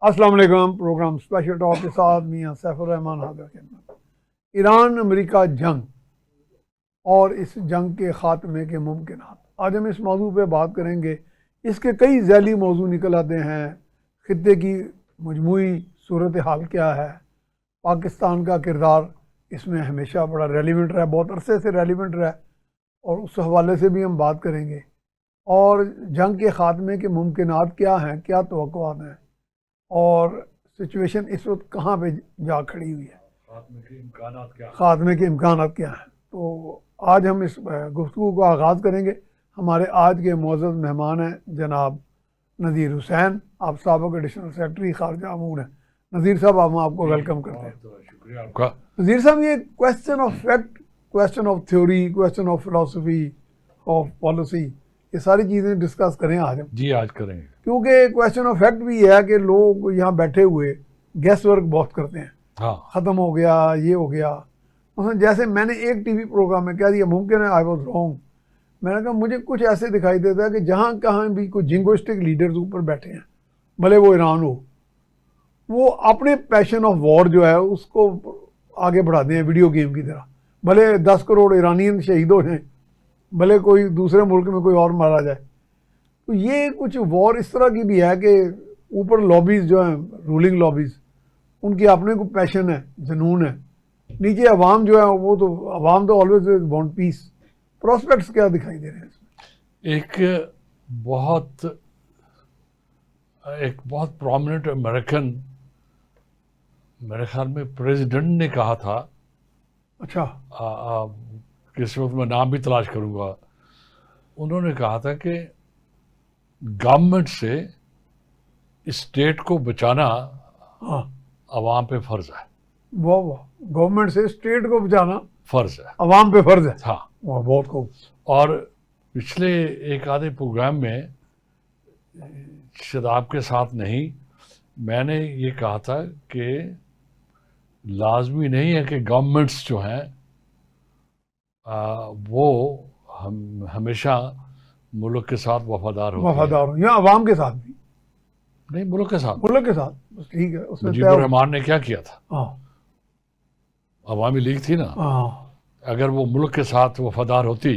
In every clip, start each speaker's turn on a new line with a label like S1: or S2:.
S1: السلام علیکم. Programme special talk کے ساتھ میاں سیف الرحمان حاضر خدمت. ایران امریکہ جنگ اور اس جنگ کے خاتمے کے ممکنات. آج ہم اس موضوع پہ بات کریں گے. اس کے کئی ذیلی موضوع نکل آتے ہیں. خطے کی مجموعی صورتحال کیا ہے, پاکستان کا کردار اس میں ہمیشہ بڑا ریلیونٹ رہا, بہت عرصے سے ریلیونٹ رہا, اور اس حوالے سے بھی ہم بات کریں گے. اور جنگ کے خاتمے کے ممکنات کیا ہیں, کیا توقعات ہیں, اور سچویشن اس وقت کہاں پہ جا کھڑی ہوئی ہے, خاتمے کے امکانات کیا ہیں. تو آج ہم اس گفتگو کو آغاز کریں گے. ہمارے آج کے معزز مہمان ہیں جناب نذیر حسین, آپ سابق ایڈیشنل سیکرٹری خارجہ امور ہیں. نذیر صاحب, ہم آپ کو ویلکم کرتے ہیں.
S2: شکریہ آپ کا.
S1: نذیر صاحب, یہ question of fact, question of theory, question of philosophy, of policy, یہ ساری چیزیں ڈسکس کریں آج ہم.
S2: جی آج کریں گے.
S1: کیونکہ کویسچن آف فیکٹ بھی ہے کہ لوگ یہاں بیٹھے ہوئے گیس ورک بہت کرتے ہیں.
S2: ہاں
S1: ختم ہو گیا, یہ ہو گیا. مثلا جیسے میں نے ایک ٹی وی پروگرام میں کہہ دیا, ممکن ہے آئی واز رانگ. میں نے کہا مجھے کچھ ایسے دکھائی دیتا ہے کہ جہاں کہاں بھی کوئی جنگوسٹک لیڈرز اوپر بیٹھے ہیں, بھلے وہ ایران ہو, وہ اپنے پیشن آف وار جو ہے اس کو آگے بڑھاتے ہیں ویڈیو گیم کی طرح. بھلے 10 کروڑ ایرانین شہید ہو جائیں, بھلے کوئی دوسرے ملک میں کوئی اور مارا جائے. تو یہ کچھ وار اس طرح کی بھی ہے کہ اوپر لابیز جو ہیں, رولنگ لابیز, ان کی اپنے کو پیشن ہے, جنون ہے. نیچے عوام جو ہے وہ تو عوام تو آلویز وانٹ پیس. پراسپیکٹس کیا دکھائی دے رہے ہیں اس میں؟
S2: ایک بہت پرومیننٹ امریکن, میرے خیال میں پریزیڈنٹ نے کہا تھا,
S1: اچھا,
S2: کس وقت میں نام بھی تلاش کروں گا, انہوں نے کہا تھا کہ گورنمنٹ سے اسٹیٹ کو بچانا
S1: ہاں,
S2: عوام پہ فرض ہے.
S1: واہ واہ, گورنمنٹ سے اسٹیٹ کو بچانا
S2: فرض ہے,
S1: عوام پہ فرض ہے.
S2: ہاں.
S1: واہ, بہت خوب.
S2: اور پچھلے ایک آدھے پروگرام میں شداب کے ساتھ نہیں, میں نے یہ کہا تھا کہ لازمی نہیں ہے کہ گورنمنٹس جو ہیں وہ ہمیشہ ملک کے ساتھ وفادار ہوتی ہیں.
S1: وفادار ہوں, یا عوام کے ساتھ بھی
S2: نہیں, ملک کے ساتھ.
S1: ملک کے ساتھ بس ٹھیک ہے. اس میں
S2: مجیب الرحمان نے کیا کیا تھا,
S1: ہاں
S2: عوامی لیگ تھی نا,
S1: ہاں,
S2: اگر وہ ملک کے ساتھ وفادار ہوتی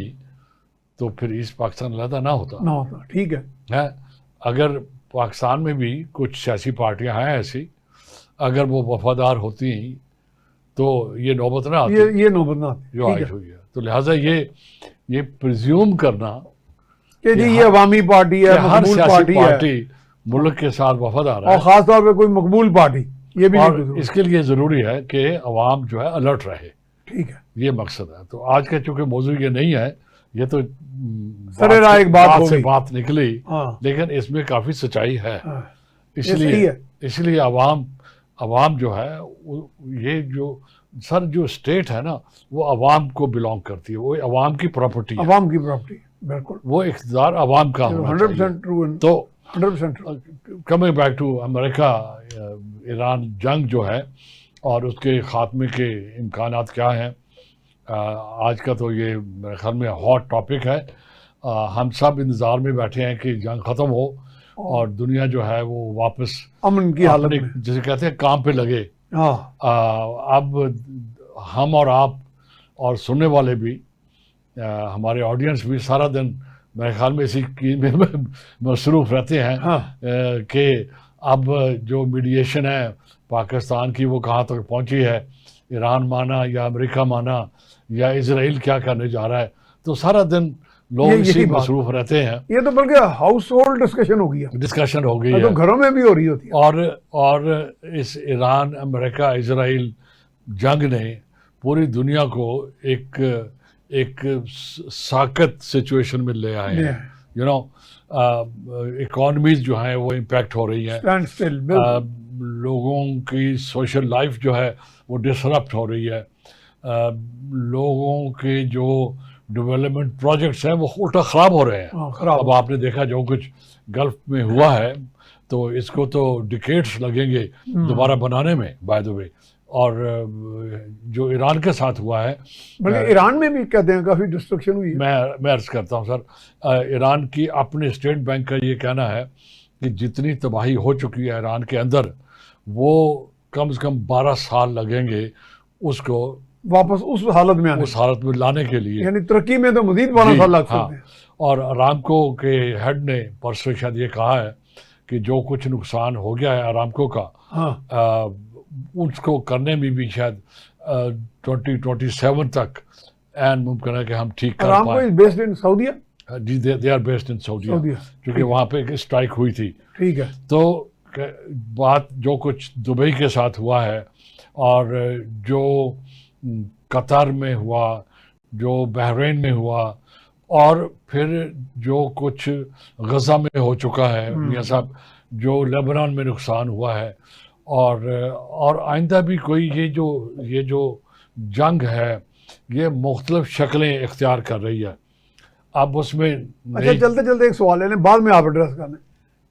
S2: تو پھر ایسٹ پاکستان علیحدہ نہ ہوتا.
S1: نہ ہوتا, ٹھیک ہے.
S2: اگر پاکستان میں بھی کچھ سیاسی پارٹیاں ہیں ایسی, اگر وہ وفادار ہوتی تو یہ نوبت نہ آتی
S1: یہ نوبت نہ آتی
S2: جو آج ہوئی ہے. تو لہٰذا یہ پریزیوم کرنا
S1: کہ جی یہ عوامی پارٹی ہے,
S2: ہر
S1: مقبول
S2: سیاسی
S1: پارٹی ہے,
S2: پارٹی ملک کے ساتھ وفادار ہے,
S1: اور خاص طور پہ کوئی مقبول پارٹی, یہ بھی
S2: اور
S1: نہیں.
S2: اس کے لیے ضروری ہے کہ عوام جو ہے الرٹ رہے.
S1: ٹھیک ہے,
S2: یہ مقصد ہے. تو آج کا چونکہ موضوع یہ نہیں ہے, یہ تو
S1: سرے راہ ایک بات
S2: سے
S1: ہوگی,
S2: بات نکلی,
S1: ہاں
S2: لیکن اس میں کافی سچائی ہے.
S1: ہاں,
S2: اس لیے عوام جو ہے یہ جو اسٹیٹ ہے نا, وہ عوام کو بلانگ کرتی ہے, وہ عوام کی پراپرٹی ہے,
S1: عوام کی پراپرٹی, بالکل
S2: وہ اقتدار عوام کا ہونا
S1: 100% ٹرو.
S2: تو
S1: 100% ٹرو.
S2: کمنگ بیک ٹو امریکہ ایران جنگ جو ہے اور اس کے خاتمے کے امکانات کیا ہیں, آج کا تو یہ میرے خیال میں ہاٹ ٹاپک ہے. ہم سب انتظار میں بیٹھے ہیں کہ جنگ ختم ہو اور دنیا جو ہے وہ واپس
S1: امن کی حالت میں,
S2: جسے کہتے ہیں کام پہ لگے.
S1: ہاں,
S2: اب ہم اور آپ اور سننے والے بھی, ہمارے آڈینس بھی سارا دن میرے خیال میں اسی میں مصروف رہتے ہیں کہ اب جو میڈیشن ہے پاکستان کی وہ کہاں تک پہنچی ہے, ایران مانا یا امریکہ مانا یا اسرائیل کیا کرنے جا رہا ہے. تو سارا دن لوگ اسی مصروف رہتے ہیں.
S1: یہ تو بلکہ ہاؤس ہولڈ ڈسکشن ہو گئی ہے, تو گھروں میں بھی ہو رہی ہوتی ہے.
S2: اور اس ایران امریکہ اسرائیل جنگ نے پوری دنیا کو ایک ساکت سچویشن میں لے آئے ہیں. اکانومیز جو ہیں وہ امپیکٹ ہو رہی ہیں, لوگوں کی سوشل لائف جو ہے وہ ڈسرپٹ ہو رہی ہے, لوگوں کے جو ڈیولپمنٹ پروجیکٹس ہیں وہ الٹا خراب ہو رہے ہیں. اب آپ نے دیکھا جو کچھ گلف میں ہوا ہے, تو اس کو تو ڈیکیڈز لگیں گے دوبارہ بنانے میں, بائی دی وے. اور جو ایران کے ساتھ ہوا ہے,
S1: بلکہ ایران میں بھی کہتے ہیں کافی ڈسٹرکشن ہوئی ہے.
S2: میں عرض کرتا ہوں سر, ایران کی اپنے اسٹیٹ بینک کا یہ کہنا ہے کہ جتنی تباہی ہو چکی ہے ایران کے اندر وہ کم سے کم 12 سال لگیں گے اس کو
S1: واپس اس حالت میں آنے،
S2: اس حالت میں لانے کے لیے.
S1: یعنی ترقی میں تو مزید 12 سال لگ
S2: ہاں.
S1: سکتے ہیں.
S2: اور ارامکو کے ہیڈ نے پرسوں شاید یہ کہا ہے کہ جو کچھ نقصان ہو گیا ہے ارامکو کا
S1: ہاں
S2: اس کو کرنے میں بھی شاید 2027 تک این ممکن ہے کہ ہم ٹھیک کر
S1: ارامکو
S2: پائیں.
S1: از بیسڈ ان سعودیہ.
S2: جی دے آر بیسڈ ان سعودیہ
S1: سعودیہ
S2: کیونکہ وہاں پہ ایک اسٹرائک ہوئی تھی.
S1: ٹھیک ہے.
S2: تو بات جو کچھ دبئی کے ساتھ ہوا ہے اور جو قطر میں ہوا، جو بحرین میں ہوا، اور پھر جو کچھ غزہ میں ہو چکا ہے میاں صاحب، جو لیبنان میں نقصان ہوا ہے، اور آئندہ بھی کوئی یہ جو جنگ ہے یہ مختلف شکلیں اختیار کر رہی ہے. اب اس میں
S1: اچھا چلتے چلتے ایک سوال ہے بعد میں آپ ایڈریس کرنے.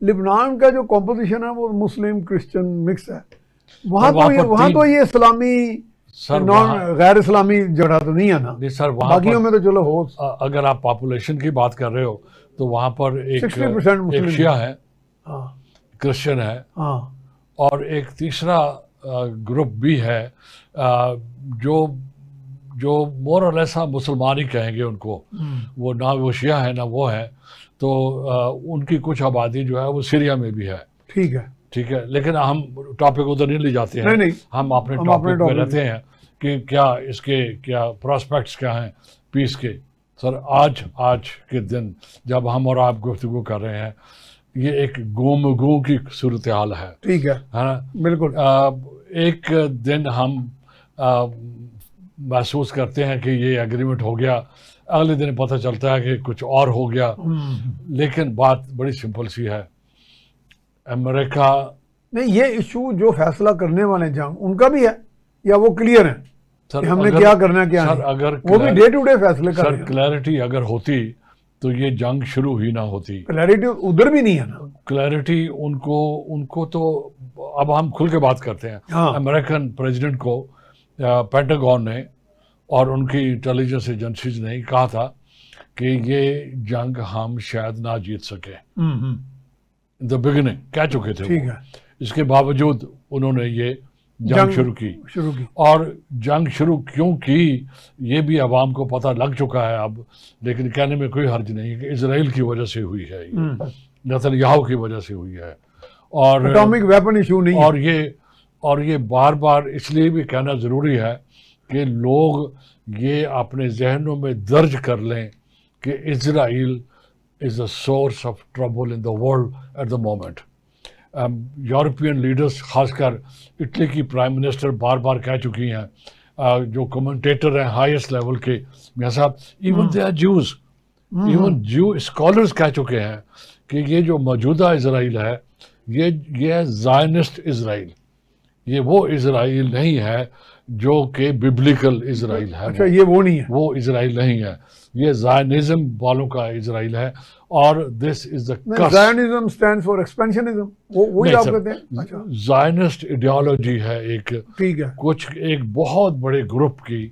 S1: لبنان کا جو کمپوزیشن ہے وہ مسلم کرسچن مکس ہے. وہاں تو یہ اسلامی غیر اسلامی جگہ تو نہیں ہے نا.
S2: سر
S1: باقیوں میں تو چلو ہو.
S2: اگر آپ پاپولیشن کی بات کر رہے ہو تو وہاں پر ایک
S1: 60%
S2: شیعہ ہے،
S1: ہاں
S2: کرسچن ہے،
S1: ہاں
S2: اور ایک تیسرا گروپ بھی ہے جو مور اور لیس مسلمان ہی کہیں گے ان کو. وہ نہ وہ شیعہ ہے نہ وہ ہے. تو ان کی کچھ آبادی جو ہے وہ سیریا میں بھی ہے.
S1: ٹھیک ہے
S2: ٹھیک ہے، لیکن ہم ٹاپک ادھر نہیں لے جاتے ہیں. ہم اپنے ٹاپک پہ رہتے ہیں کہ کیا اس کے کیا پراسپیکٹس کیا ہیں پیس کے. سر آج کے دن جب ہم اور آپ گفتگو کر رہے ہیں یہ ایک گو کی صورتحال ہے.
S1: ٹھیک ہے
S2: نا
S1: بالکل.
S2: ایک دن ہم محسوس کرتے ہیں کہ یہ ایگریمنٹ ہو گیا، اگلے دن پتہ چلتا ہے کہ کچھ اور ہو گیا. لیکن بات بڑی سمپل سی ہے. امریکہ
S1: نہیں، یہ ایشو جو فیصلہ کرنے والے جنگ ان کا بھی ہے یا وہ کلیئر ہیں کہ ہم نے کیا کرنا ہے کیا نہیں؟
S2: اگر
S1: وہ بھی ڈے ٹو ڈے فیصلے کر رہے ہیں.
S2: سر کلیئرٹی اگر ہوتی تو یہ جنگ شروع ہی نہ ہوتی.
S1: کلیئرٹی ادھر بھی نہیں ہے نا.
S2: کلیئرٹی ان کو تو اب ہم کھل کے بات کرتے ہیں. امریکن پریزیڈنٹ کو پینٹاگون نے اور ان کی انٹیلیجنس ایجنسیز نے کہا تھا کہ یہ جنگ ہم شاید نہ جیت سکے. دا بگننگ کہہ چکے تھے وہ. اس کے باوجود انہوں نے یہ جنگ شروع کی. اور جنگ شروع کیوں کی یہ بھی عوام کو پتہ لگ چکا ہے اب، لیکن کہنے میں کوئی حرج نہیں کہ اسرائیل کی وجہ سے ہوئی ہے، نتنیاہو کی وجہ سے ہوئی ہے. اور
S1: اٹامک ویپن ایشو نہیں.
S2: اور یہ بار بار اس لیے بھی کہنا ضروری ہے کہ لوگ یہ اپنے ذہنوں میں درج کر لیں کہ اسرائیل is a source of trouble in the world at the moment. European leaders خاص کر اٹلی کی پرائم منسٹر بار بار کہہ چکی ہیں، جو کمنٹیٹر ہیں ہائیسٹ لیول کے میاں صاحب، even they are Jews, even Jew scholars کہہ چکے ہیں کہ یہ جو موجودہ اسرائیل ہے یہ زائنسٹ اسرائیل، یہ وہ اسرائیل نہیں ہے جو کہ ببلیکل اسرائیل ہے.
S1: اچھا یہ وہ نہیں ہے،
S2: وہ اسرائیل نہیں ہے، یہ زائنزم والوں کا اسرائیل ہے. اور دس از دا
S1: زائنزم اسٹینڈ فار ایکسپینشنزم، وہی آپ کہتے ہیں.
S2: زائنسٹ ایڈیالوجی ہے ایک،
S1: ٹھیک ہے،
S2: کچھ ایک بہت بڑے گروپ کی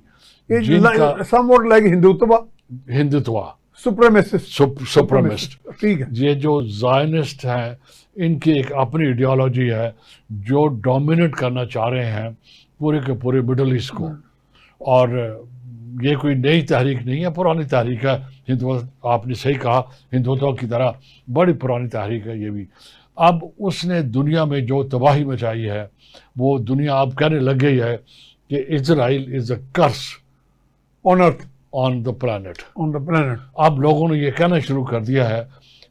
S1: سم واٹ لائک
S2: ہندوتوا
S1: سپریمسٹ. ٹھیک ہے،
S2: یہ جو زائنسٹ ہیں ان کی ایک اپنی ایڈیالوجی ہے جو ڈومینیٹ کرنا چاہ رہے ہیں پورے کے پورے مڈل ایسٹ کو. اور یہ کوئی نئی تحریک نہیں ہے، پرانی تحریک ہے. آپ نے صحیح کہا، ہندوتوا کی طرح بڑی پرانی تحریک ہے یہ بھی. اب اس نے دنیا میں جو تباہی مچائی ہے وہ دنیا اب کہنے لگ گئی ہے کہ اسرائیل از اے کرس
S1: آن ارتھ،
S2: آن دا پلانٹ.
S1: اب
S2: لوگوں نے یہ کہنا شروع کر دیا ہے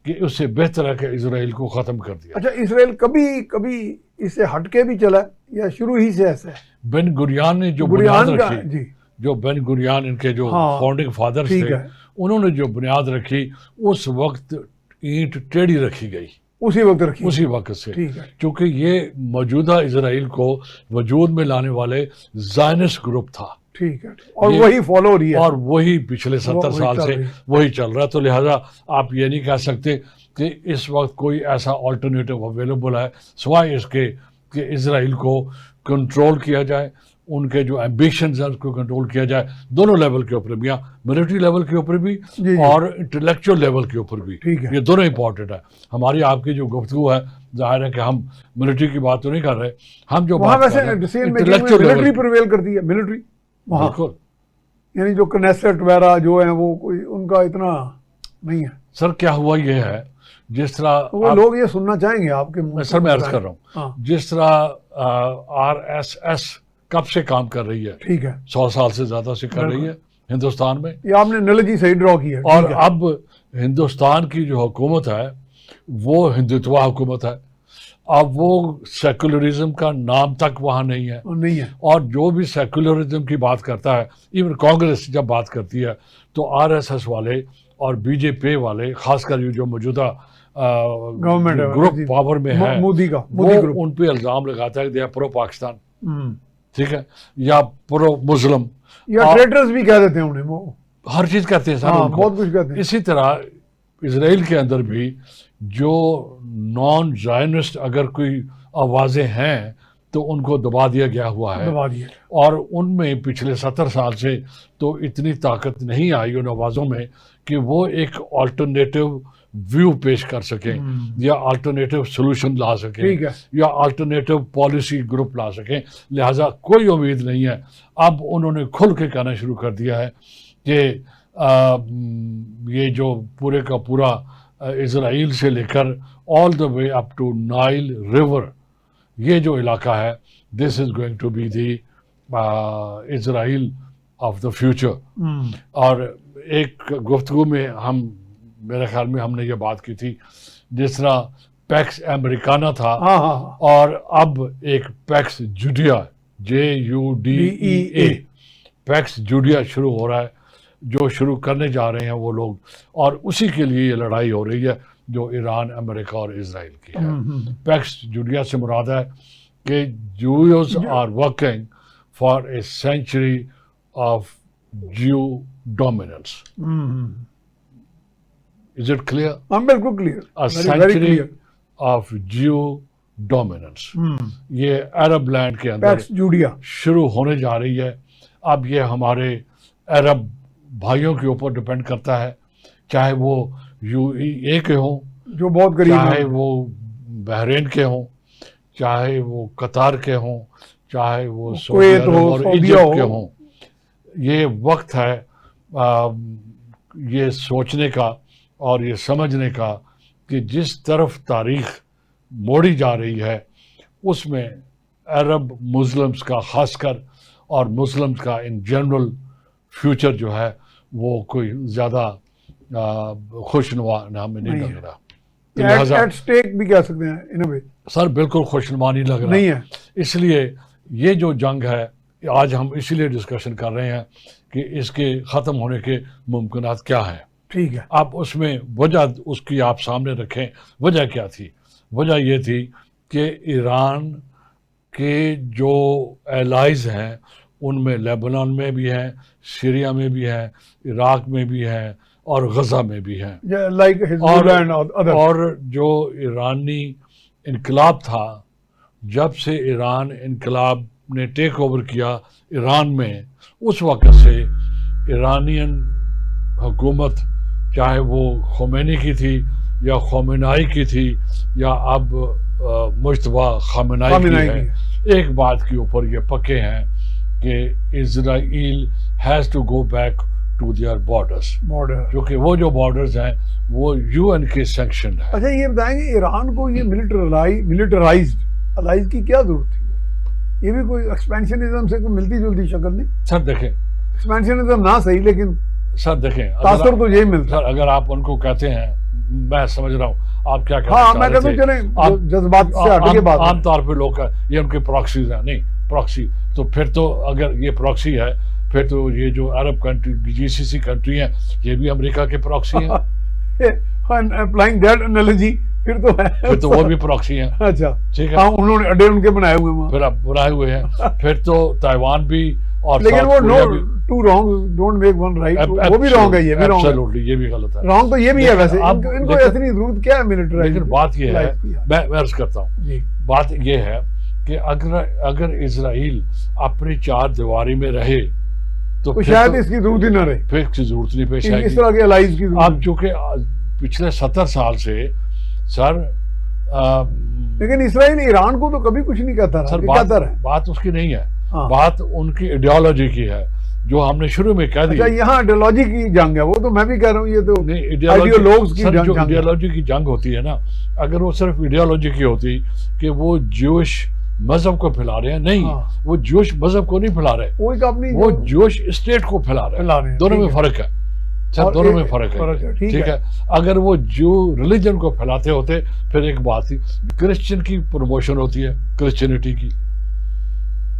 S2: کہ اس سے بہتر ہے کہ اسرائیل کو ختم کر دیا.
S1: اچھا اسرائیل کبھی اس سے ہٹ کے بھی چلا یا شروع ہی سے ایسا ہے؟
S2: بن گریان نے جو بنیاد رکھی، جو بن گریان ان کے جو فاؤنڈنگ فادرز تھے، انہوں نے جو بنیاد رکھی اس وقت اینٹ ٹیڑھی رکھی گئی، اسی وقت سے. چونکہ یہ موجودہ اسرائیل کو وجود میں لانے والے زائنسٹ گروپ تھا.
S1: ٹھیک ہے، اور وہی فالو ہو رہی ہے،
S2: اور وہی پچھلے 70 سال سے وہی چل رہا ہے. تو لہٰذا آپ یہ نہیں کہہ سکتے کہ اس وقت کوئی ایسا آلٹرنیٹو اویلیبل ہے سوائے اس کے کہ اسرائیل کو کنٹرول کیا جائے ان کے جو ایمبیشنز ہیں اس کو کنٹرول کیا جائے دونوں لیول کے اوپر بھی, ملٹری لیول کے اوپر بھی اور انٹلیکچوئل لیول کے اوپر بھی, یہ دونوں امپورٹنٹ ہے. ہماری آپ کی جو گفتگو ہے ظاہر ہے کہ ہم ملٹری کی بات تو نہیں کر رہے, ہم جو بات کر رہے ہیں انٹلیکچوئل لیول
S1: ملٹری پرویل کرتی ہے, ملٹری وہاں
S2: بالکل,
S1: یعنی جو کنیسٹ وغیرہ جو ہیں وہ کوئی ان کا اتنا نہیں ہے.
S2: سر کیا ہوا یہ ہے جس طرح
S1: وہ لوگ یہ سننا چاہیں گے آپ کے منہ سے.
S2: سر میں عرض کر رہا ہوں جس طرح RSS کب سے کام کر رہی ہے,
S1: ٹھیک ہے,
S2: 100 سال سے زیادہ سے کر رہی ہے ہندوستان میں.
S1: یہ آپ نے انالوجی صحیح ڈرا کی ہے.
S2: اور اب ہندوستان کی جو حکومت ہے وہ ہندوتوا حکومت ہے. اب وہ سیکولرزم کا نام تک وہاں نہیں ہے, اور جو بھی سیکولرزم کی بات کرتا ہے, ایون کانگریس جب بات کرتی ہے تو RSS والے اور BJP والے, خاص کر یہ جو موجودہ
S1: گورنمنٹ
S2: گروپ پاور میں ہے,
S1: مودی کا
S2: وہ ان پہ الزام لگاتا ہے کہ دے آر پرو پاکستان, ٹھیک ہے, یا پرو مسلم,
S1: یا ٹریٹرز بھی کہہ دیتے ہیں انہیں, وہ
S2: ہر چیز کہتے ہیں سر,
S1: بہت کچھ کہتے ہیں.
S2: اسی طرح اسرائیل کے اندر بھی جو نان زائنسٹ اگر کوئی آوازیں ہیں تو ان کو دبا دیا گیا ہوا ہے, اور ان میں پچھلے 70 سال سے تو اتنی طاقت نہیں آئی ان آوازوں میں کہ وہ ایک آلٹرنیٹو ویو پیش کر سکیں, یا آلٹرنیٹو سولوشن لا سکیں, یا آلٹرنیٹو پالیسی گروپ لا سکیں. لہٰذا کوئی امید نہیں ہے. اب انہوں نے کھل کے کہنا شروع کر دیا ہے کہ یہ جو پورے کا پورا اسرائیل سے لے کر all the way up to Nile river, یہ جو علاقہ ہے, this is going to be the Israel of the future. اور ایک گفتگو میں میرے خیال میں ہم نے یہ بات کی تھی, جس طرح پیکس امریکانا تھا اور اب ایک پیکس جوڈیا, JUDEA, پیکس جوڈیا شروع ہو رہا ہے, جو شروع کرنے جا رہے ہیں وہ لوگ, اور اسی کے لیے یہ لڑائی ہو رہی ہے جو ایران, امریکہ اور اسرائیل کی ہے. پیکس جوڈیا سے مراد ہے کہ Jews are working for a century of Jew dominance. Is it clear?
S1: بالکل clear.
S2: A century of Jew dominance. یہ عرب لینڈ کے اندر شروع ہونے جا رہی ہے. اب یہ ہمارے عرب بھائیوں کے اوپر ڈپینڈ کرتا ہے, چاہے وہ UAE کے ہوں,
S1: جو بہت غریب,
S2: چاہے وہ بحرین کے ہوں, چاہے وہ قطار کے ہوں, چاہے وہ سعودی عرب اور ایجپٹ کے ہوں. یہ وقت ہے یہ سوچنے کا اور یہ سمجھنے کا کہ جس طرف تاریخ موڑی جا رہی ہے اس میں عرب مسلمز کا خاص کر اور مسلمز کا ان جنرل فیوچر جو ہے وہ کوئی زیادہ خوشنما ہمیں نہیں لگ رہا.
S1: ایٹ سٹیک بھی کہہ سکتے ہیں ان اے وے.
S2: سر بالکل خوشنما نہیں لگ رہا ہے. اس لیے یہ جو جنگ ہے آج ہم اسی لیے ڈسکشن کر رہے ہیں کہ اس کے ختم ہونے کے ممکنات کیا ہیں.
S1: ٹھیک ہے,
S2: آپ اس میں وجہ اس کی آپ سامنے رکھیں. وجہ کیا تھی؟ وجہ یہ تھی کہ ایران کے جو ایلائز ہیں ان میں لیبنان میں بھی ہیں, سیریا میں بھی ہیں, عراق میں بھی ہیں اور غزہ میں بھی ہیں. اور جو ایرانی انقلاب تھا, جب سے ایران انقلاب نے ٹیک اوور کیا ایران میں, اس وقت سے ایرانین حکومت چاہے وہ خمینی کی تھی یا خامنائی کی تھی یا اب مجتبی خامنائی کی ہے, ایک بات کے اوپر یہ پکے ہیں کہ Israel has to go back to their borders, کیونکہ وہ جو بارڈرز ہیں وہ UN کے سینکشنڈ ہیں.
S1: اچھا یہ بتائیں گے ایران کو یہ ملٹرائزڈ الائز کی کیا ضرورت تھی؟ یہ بھی کوئی ایکسپینشنزم سے کوئی ملتی جلتی شکل نہیں.
S2: سر دیکھیں,
S1: ایکسپینشنزم نہ صحیح لیکن
S2: سر دیکھیں
S1: تاثر تو یہی ملتا.
S2: سر اگر آپ ان کو کہتے ہیں, میں سمجھ رہا ہوں آپ کیا
S1: ہاں میں کہتا ہوں چلیں جذبات سے ہٹ کے بات,
S2: عام طور پہ لوگ یہ ان کے پراکسیز ہیں. نہیں پراکسی تو پھر تو اگر یہ پراکسی ہے پھر تو یہ جو عرب کنٹری GCC کنٹری ہیں یہ بھی امریکہ کے پراکسی ہیں.
S1: اپلائنگ دیٹ انالوجی
S2: پھر تو وہ بھی پراکسی ہیں.
S1: اچھا
S2: ٹھیک ہے,
S1: انہوں نے اڈے ان کے بنائے ہوئے ہیں,
S2: پھر اب بنائے ہوئے ہیں. پھر تو تائیوان بھی اور
S1: لیکن وہ two wrong don't make one right, وہ بھی رانگ ہے, یہ بھی رانگ ہے.
S2: ایبسولوٹلی یہ بھی غلط ہے.
S1: رانگ تو یہ بھی ہے ویسے, ان کو اتنی ضرورت کیا ہے ملٹری.
S2: لیکن بات یہ ہے, میں عرض کرتا ہوں, بات یہ ہے کہ اگر اسرائیل اپنی چار دیواری میں رہے تو
S1: شاید اس کی ضرورت ہی نہ رہے،
S2: پھر کی ضرورت نہیں پیش آئے
S1: اس
S2: گی.
S1: طرح کے الائز کی ضرورت.
S2: اب چونکہ پچھلے 70 سال سے سر
S1: لیکن اسرائیل ایران کو تو کبھی کچھ نہیں کہتا رہا.
S2: سر بات اس کی نہیں ہے، بات ان کی ایڈیالوجی کی ہے جو ہم نے شروع میں کہہ دی.
S1: اچھا یہاں ایڈیالوجی کی جنگ ہے، وہ تو میں بھی کہہ رہا ہوں یہ تو آئیڈیالوجز کی جنگ.
S2: جو ایڈیالوجی کی جنگ ہوتی ہے نا، اگر وہ صرف ایڈیالوجی کی ہوتی کہ وہ جوش مذہب کو پھیلا رہے ہیں، نہیں، وہ جوش مذہب کو نہیں پھیلا رہے، وہ جوش اسٹیٹ کو پھیلا رہے ہیں. دونوں میں فرق ہے، دونوں میں فرق ہے. ٹھیک ہے، اگر وہ جو ریلیجن کو پھیلاتے ہوتے پھر ایک بات تھی. کرسچن کی پروموشن ہوتی ہے، کرسچینٹی کی.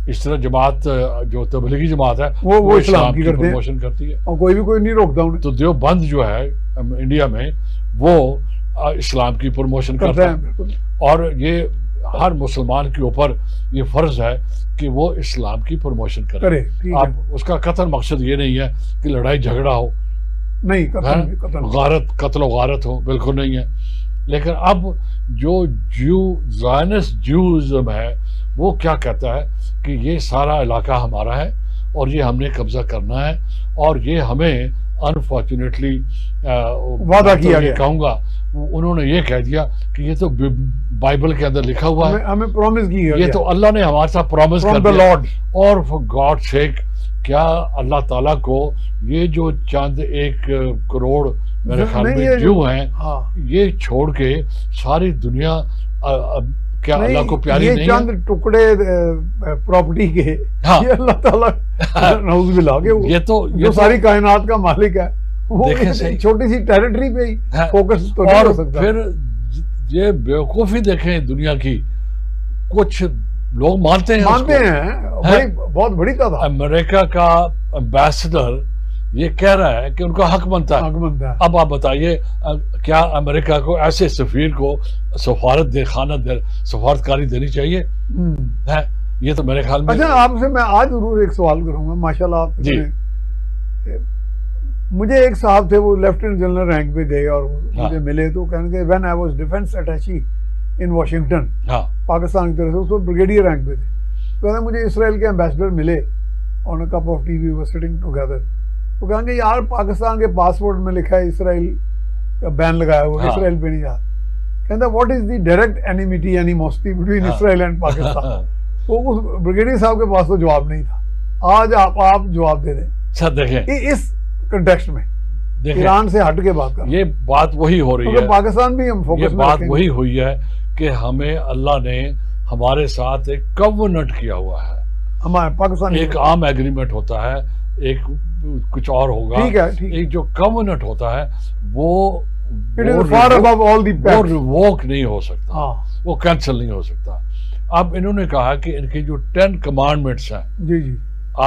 S2: اس طرح جماعت جو تبلیغی جماعت ہے وہ اسلام کی پروموشن کرتی ہے،
S1: اور کوئی نہیں روکتا انہیں.
S2: تو دیوبند جو ہے انڈیا میں وہ اسلام کی پروموشن کرتا ہے. اور یہ ہر مسلمان کے اوپر یہ فرض ہے کہ وہ اسلام کی پروموشن کرے. اب اس کا قطعاً مقصد یہ نہیں ہے کہ لڑائی جھگڑا ہو، نہیں، غارت، قتل و غارت ہو، بالکل نہیں ہے. لیکن اب جو زائنسٹ جوزم ہے وہ کیا کہتا ہے کہ یہ سارا علاقہ ہمارا ہے اور یہ ہم نے قبضہ کرنا ہے، اور یہ ہمیں انفارچونیٹلی
S1: وعدہ کیا گیا.
S2: کہوں گا انہوں نے یہ کہہ دیا کہ یہ تو بائبل کے اندر لکھا ہوا ہے،
S1: ہمیں پرومس کی ہے،
S2: یہ تو اللہ نے ہمارے ساتھ پرومس کر دیا. اور فار گاڈ سیک، کیا اللہ تعالیٰ کو یہ جو چند 1 کروڑ میرے خیال میں جو ہیں یہ چھوڑ کے ساری دنیا کیا اللہ کو پیاری نہیں ہے؟
S1: یہ چند ٹکڑے پراپرٹی کے یہ اللہ تعالیٰ نعوذ باللہ کہ
S2: یہ تو
S1: جو ساری کائنات کا مالک ہے وہ چھوٹی سی ٹیریٹری پہ ہی فوکس تو نہیں ہو سکتا.
S2: پھر یہ بیوقوفی دیکھیں دنیا کی، کچھ لوگ مانتے ہیں
S1: بہت بڑی تعداد.
S2: امریکہ کا امبیسڈر یہ کہہ رہا ہے کہ ان کا حق بنتا ہے. اب آپ بتائیے کیا امریکہ کو ایسے سفیر کو سفارتکاری دینی چاہیے؟ یہ تو میرے خیال میں.
S1: اچھا آپ سے میں آج ضرور ایک سوال کروں گا. ماشاءاللہ آپ
S2: جی.
S1: مجھے ایک صاحب تھے، وہ لیفٹیننٹ جنرل رینک پہ گئے اور مجھے ملے تو کہنے کہ when I was defence attaché in Washington, Pakistan کی طرف سے، اس وقت بریگیڈیئر رینک پہ تھے. کہتے مجھے اسرائیل کے ایمبیسڈر ملے on a cup of tea, we were sitting together. تو کہیں گے یار پاکستان کے پاسپورٹ میں لکھا ہے اسرائیل کا بین لگایا ہوا ہے، اسرائیل پہ نہیں جاتا. کہتا what is the direct enmity animosity between Israel and Pakistan. تو اس بریگیڈیئر صاحب کے پاس تو جواب نہیں تھا. آج آپ جواب دے دیں
S2: دیکھیں
S1: اس کنٹیکسٹ میں ایران سے ہٹ کے بات کر.
S2: یہ بات وہی ہو رہی ہے،
S1: پاکستان بھی ہم فوکس
S2: میں بات وہی ہوئی ہے کہ ہمیں اللہ نے ہمارے ساتھ ایک کووننٹ کیا ہوا ہے.
S1: ہمارے پاکستان
S2: ایک عام ایگریمنٹ ہوتا ہے، ایک کچھ اور ہوگا. ایک جو کووننٹ ہوتا ہے وہ ریووک نہیں ہو سکتا، وہ کینسل نہیں ہو سکتا. اب انہوں نے کہا کہ ان کی جو 10 کمانڈمنٹس ہیں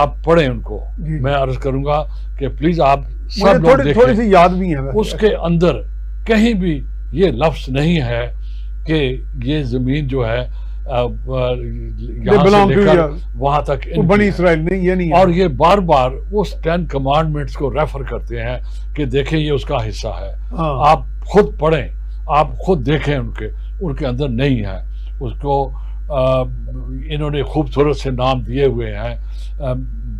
S2: آپ پڑھیں ان کو. میں عرض کروں گا کہ پلیز آپ سب لوگ دیکھیں،
S1: تھوڑی سی یاد بھی ہے.
S2: اس کے اندر کہیں بھی یہ لفظ نہیں ہے کہ یہ زمین جو ہے یہاں سے لے کر وہاں تک
S1: بنی اسرائیل نہیں، یہ نہیں.
S2: اور یہ بار بار اس 10 کمانڈمنٹس کو ریفر کرتے ہیں کہ دیکھیں یہ اس کا حصہ ہے. آپ خود پڑھیں، آپ خود دیکھیں، ان کے اندر نہیں ہے. اس کو انہوں نے خوبصورت سے نام دیے ہوئے ہیں،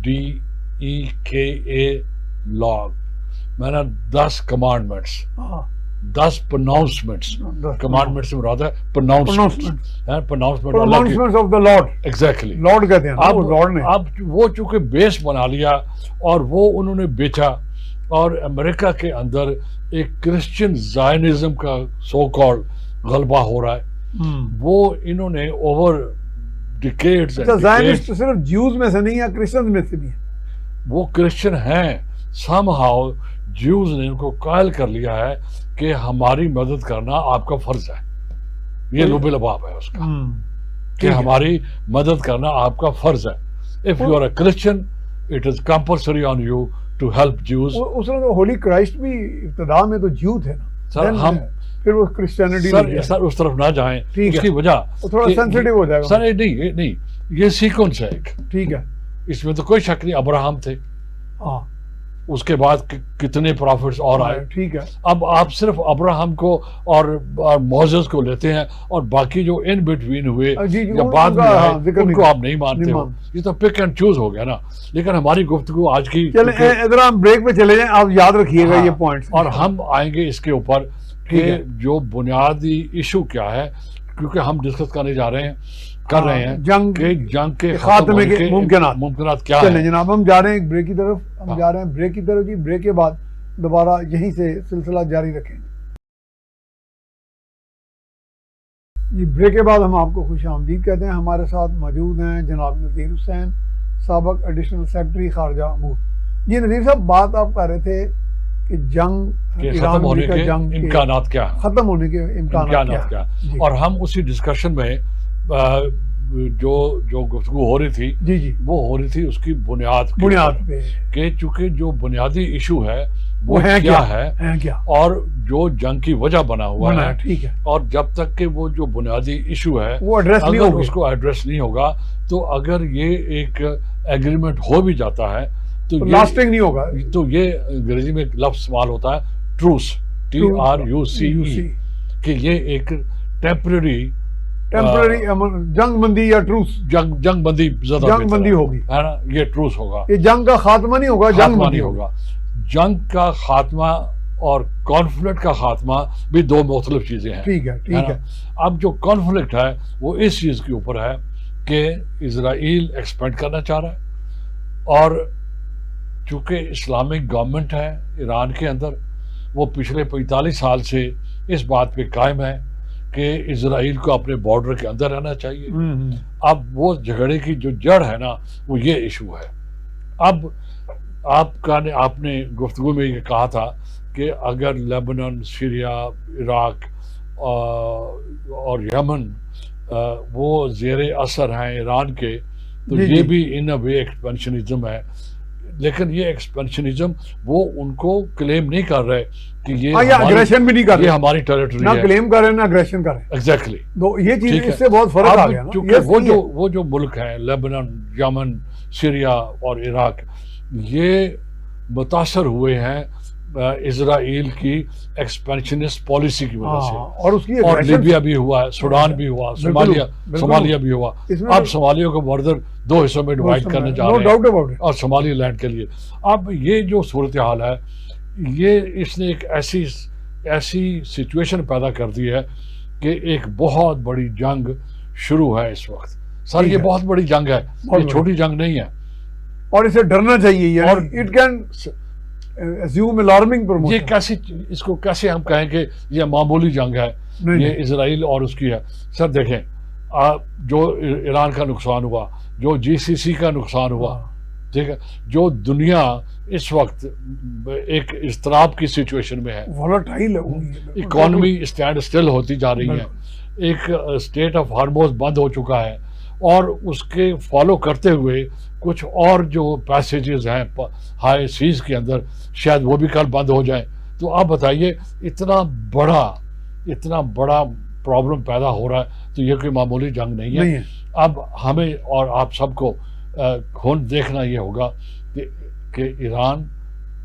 S2: DEKA لاگ. میں نے 10 کمانڈمنٹس، 10 پروناؤنسمنٹس. کمانڈمنٹ سے مراد ہے pronouncement
S1: of the lord.
S2: Exactly,
S1: lord کہتے ہیں.
S2: اب وہ چونکہ بیس بنا لیا اور وہ انہوں نے بیچا، اور امریکہ کے اندر ایک کرسچن زائنزم کا سو کالڈ غلبہ ہو رہا ہے. وہ انہوں نے اوور ڈیکیڈز،
S1: زائنسٹ صرف جیوز میں سے نہیں ہے، کرسچن میں سے بھی ہے.
S2: وہ کرسچن ہیں. سم ہاؤ جیوز نے ان کو قائل کر لیا ہے کہ ہماری مدد کرنا آپ کا فرض ہے. یہ لب لباب ہے اس کا کہ ہماری مدد کرنا آپ کا فرض ہے. If you are a Christian, it is compulsory on you to help Jews.
S1: اس نے تو ہولی کرائسٹ بھی ابتدا میں تو جیو تھے نا.
S2: سر ہم
S1: پھر وہ کرسچینٹی
S2: سر اس طرف نہ جائیں، اس کی وجہ
S1: تھوڑا سینسٹیو ہو جائے گا.
S2: سر نہیں، یہ سیکوینس ہے ایک.
S1: ٹھیک ہے،
S2: اس میں تو کوئی شک نہیں. ابراہم تھے، اس کے بعد کتنے پروفٹس اور آئے.
S1: ٹھیک ہے.
S2: اب آپ صرف ابراہم کو اور موزس کو لیتے ہیں اور باقی جو ان بٹوین ہوئے یا بعد میں آئے ان کو آپ نہیں مانتے ہو. یہ تو پک اینڈ چوز ہو گیا نا. لیکن ہماری گفتگو آج کی,
S1: چلیں ادھر ہم بریک پہ چلے جائیں, آپ یاد رکھیے گا یہ پوائنٹس,
S2: اور ہم آئیں گے اس کے اوپر کہ جو بنیادی ایشو کیا ہے, کیونکہ ہم ڈسکس کرنے جا رہے ہیں کر رہے ہیں جنگ کے
S1: خاتمے کے
S2: ممکنات کیا ہیں.
S1: چلیں جناب ہم جا رہے ہیں ایک بریک کی طرف, ہم جا رہے ہیں بریک کی طرف جی. بریک کے بعد دوبارہ یہیں سے سلسلہ جاری رکھیں گے جی. بریک کے بعد ہم آپ کو خوش آمدید کہتے ہیں. ہمارے ساتھ موجود ہیں جناب نذیر حسین, سابق ایڈیشنل سیکرٹری خارجہ امور. جی نذیر صاحب, بات آپ کہہ رہے تھے کہ جنگ
S2: ختم ہونے کے امکانات کیا ہیں,
S1: ختم ہونے کے امکانات کیا,
S2: اور ہم اسی ڈسکشن میں جو گفتگو ہو رہی تھی
S1: جی جی
S2: وہ ہو رہی تھی اس کی بنیاد
S1: پہ
S2: کہ چونکہ جو بنیادی ایشو ہے وہ کیا ہے اور جو جنگ کی وجہ بنا ہوا ہے,
S1: ٹھیک ہے,
S2: اور جب تک کہ وہ جو بنیادی ایشو ہے
S1: وہ
S2: اگر اس کو ایڈریس نہیں ہوگا تو اگر یہ ایک ایگریمنٹ ہو بھی جاتا ہے تو
S1: لاسٹنگ نہیں ہوگا.
S2: تو یہ انگریزی میں ایک لفظ استعمال ہوتا ہے ٹروس, TRUCE, کہ یہ ایک ٹیمپرری
S1: جنگ بندی یا ٹروس,
S2: جنگ بندی
S1: ہوگی
S2: ہے نا, یہ ٹروس ہوگا.
S1: یہ جنگ کا خاتمہ نہیں ہوگا, جنگ
S2: نہیں ہوگا. جنگ کا خاتمہ اور کانفلکٹ کا خاتمہ بھی دو مختلف چیزیں ہیں.
S1: ٹھیک ہے, ٹھیک ہے.
S2: اب جو کانفلکٹ ہے وہ اس چیز کے اوپر ہے کہ اسرائیل ایکسپینڈ کرنا چاہ رہا ہے, اور چونکہ اسلامک گورنمنٹ ہے ایران کے اندر, وہ پچھلے 45 سال سے اس بات پہ قائم ہے کہ اسرائیل کو اپنے بارڈر کے اندر رہنا چاہیے. اب وہ جھگڑے کی جو جڑ ہے نا وہ یہ ایشو ہے. اب آپ نے گفتگو میں یہ کہا تھا کہ اگر لیبنان, سیریا, عراق اور یمن وہ زیر اثر ہیں ایران کے, تو یہ بھی ان اے وے ایکسپینشنزم ہے. لیکن یہ ایکسپینشنزم وہ ان کو کلیم نہیں کر رہے کہ یہ
S1: اگریشن بھی نہیں کر رہے,
S2: یہ ہماری ٹیریٹری ہے,
S1: نہ کلیم کر رہے نہ اگریشن کر رہے.
S2: ایگزیکٹلی,
S1: یہ چیز اس سے بہت فرق آ گیا نا.
S2: چونکہ وہ جو ملک ہیں لیبنان, یمن, سیریا اور عراق, یہ متاثر ہوئے ہیں اسرائیل کی ایکسپینشنسٹ پالیسی کی وجہ سے, اور لیبیا بھی ہوا ہے, سوڈان بھی ہوا, صومالیہ بھی ہوا. اب صومالیہ کو فردر 2 حصوں میں ڈیوائڈ کرنے جا رہے ہیں, اور صومالی لینڈ کے لیے. اب یہ جو صورتحال ہے, یہ اس نے ایک ایسی سچویشن پیدا کر دی ہے کہ ایک بہت بڑی جنگ شروع ہے اس وقت. سر یہ بہت بڑی جنگ ہے, یہ چھوٹی جنگ نہیں ہے,
S1: اور اسے ڈرنا چاہیے. اور it can assume alarming promotion.
S2: یہ کیسے, اس کو کیسے ہم کہیں کہ یہ معمولی جنگ ہے, یہ اسرائیل اور اس کی ہے. سر دیکھیں, جو ایران کا نقصان ہوا, جو GCC کا نقصان ہوا, ٹھیک ہے, جو دنیا اس وقت ایک اضطراب کی سچویشن میں ہے, اکانومی اسٹینڈ سٹل ہوتی جا رہی ہے, ایک اسٹیٹ آف ہارموز بند ہو چکا ہے, اور اس کے فالو کرتے ہوئے کچھ اور جو پیسیجز ہیں ہائی سیز کے اندر شاید وہ بھی کل بند ہو جائیں. تو آپ بتائیے اتنا بڑا پرابلم پیدا ہو رہا ہے, تو یہ کوئی معمولی جنگ نہیں ہے. اب ہمیں اور آپ سب کو دیکھنا یہ ہوگا کہ ایران,